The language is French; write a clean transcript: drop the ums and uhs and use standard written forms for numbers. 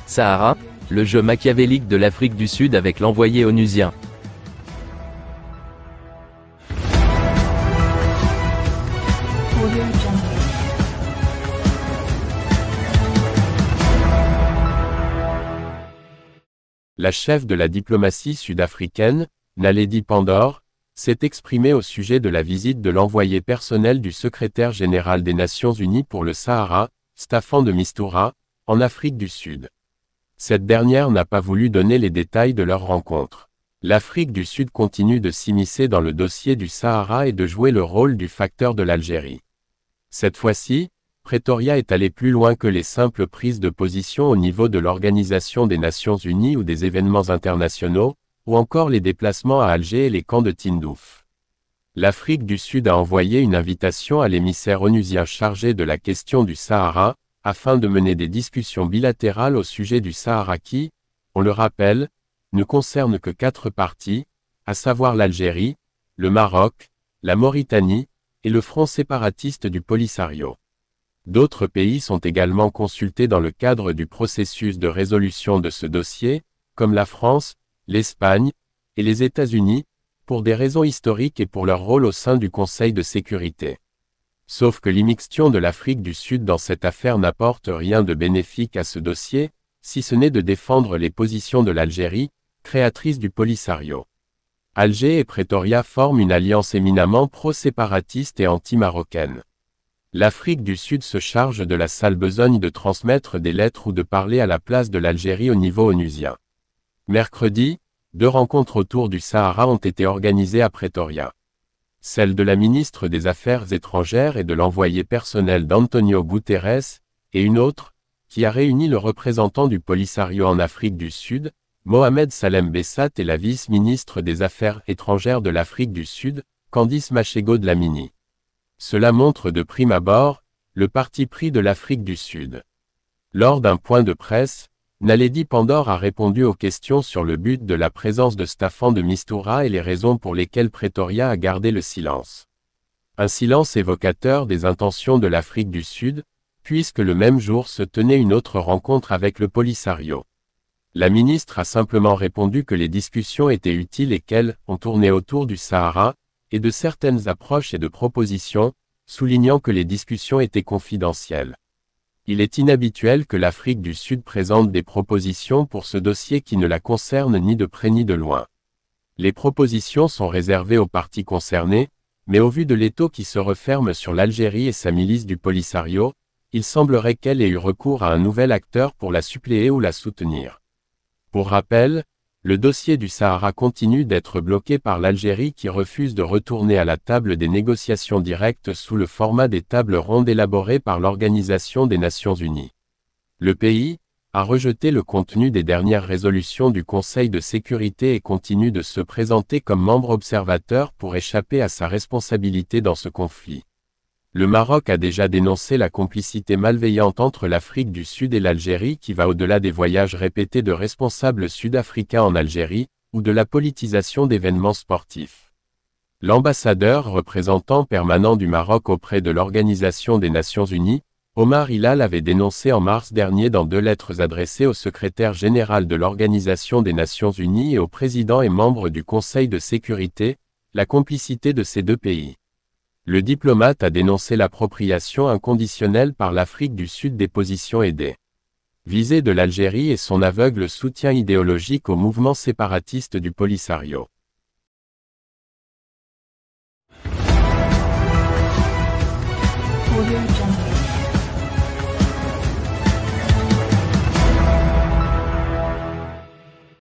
Sahara, le jeu machiavélique de l'Afrique du Sud avec l'envoyé onusien. La chef de la diplomatie sud-africaine, Naledi Pandor, s'est exprimée au sujet de la visite de l'envoyé personnel du secrétaire général des Nations Unies pour le Sahara, Staffan de Mistura, en Afrique du Sud. Cette dernière n'a pas voulu donner les détails de leur rencontre. L'Afrique du Sud continue de s'immiscer dans le dossier du Sahara et de jouer le rôle du facteur de l'Algérie. Cette fois-ci, Pretoria est allé plus loin que les simples prises de position au niveau de l'Organisation des Nations Unies ou des événements internationaux, ou encore les déplacements à Alger et les camps de Tindouf. L'Afrique du Sud a envoyé une invitation à l'émissaire onusien chargé de la question du Sahara, afin de mener des discussions bilatérales au sujet du Sahara qui, on le rappelle, ne concerne que 4 parties, à savoir l'Algérie, le Maroc, la Mauritanie, et le front séparatiste du Polisario. D'autres pays sont également consultés dans le cadre du processus de résolution de ce dossier, comme la France, l'Espagne, et les États-Unis, pour des raisons historiques et pour leur rôle au sein du Conseil de sécurité. Sauf que l'immixtion de l'Afrique du Sud dans cette affaire n'apporte rien de bénéfique à ce dossier, si ce n'est de défendre les positions de l'Algérie, créatrice du Polisario. Alger et Pretoria forment une alliance éminemment pro-séparatiste et anti-marocaine. L'Afrique du Sud se charge de la sale besogne de transmettre des lettres ou de parler à la place de l'Algérie au niveau onusien. Mercredi, 2 rencontres autour du Sahara ont été organisées à Pretoria. Celle de la ministre des Affaires étrangères et de l'envoyé personnel d'Antonio Guterres, et une autre, qui a réuni le représentant du Polisario en Afrique du Sud, Mohamed Salem Bessat et la vice-ministre des Affaires étrangères de l'Afrique du Sud, Candice Machego Dlamini. Cela montre de prime abord, le parti pris de l'Afrique du Sud. Lors d'un point de presse, Naledi Pandor a répondu aux questions sur le but de la présence de Staffan de Mistura et les raisons pour lesquelles Pretoria a gardé le silence. Un silence évocateur des intentions de l'Afrique du Sud, puisque le même jour se tenait une autre rencontre avec le Polisario. La ministre a simplement répondu que les discussions étaient utiles et qu'elles ont tourné autour du Sahara, et de certaines approches et de propositions, soulignant que les discussions étaient confidentielles. Il est inhabituel que l'Afrique du Sud présente des propositions pour ce dossier qui ne la concerne ni de près ni de loin. Les propositions sont réservées aux parties concernées, mais au vu de l'étau qui se referme sur l'Algérie et sa milice du Polisario, il semblerait qu'elle ait eu recours à un nouvel acteur pour la suppléer ou la soutenir. Pour rappel, le dossier du Sahara continue d'être bloqué par l'Algérie qui refuse de retourner à la table des négociations directes sous le format des tables rondes élaborées par l'Organisation des Nations Unies. Le pays a rejeté le contenu des dernières résolutions du Conseil de sécurité et continue de se présenter comme membre observateur pour échapper à sa responsabilité dans ce conflit. Le Maroc a déjà dénoncé la complicité malveillante entre l'Afrique du Sud et l'Algérie qui va au-delà des voyages répétés de responsables sud-africains en Algérie, ou de la politisation d'événements sportifs. L'ambassadeur représentant permanent du Maroc auprès de l'Organisation des Nations Unies, Omar Hilal avait dénoncé en mars dernier dans 2 lettres adressées au secrétaire général de l'Organisation des Nations Unies et au président et membre du Conseil de sécurité, la complicité de ces 2 pays. Le diplomate a dénoncé l'appropriation inconditionnelle par l'Afrique du Sud des positions et des visées de l'Algérie et son aveugle soutien idéologique au mouvement séparatiste du Polisario.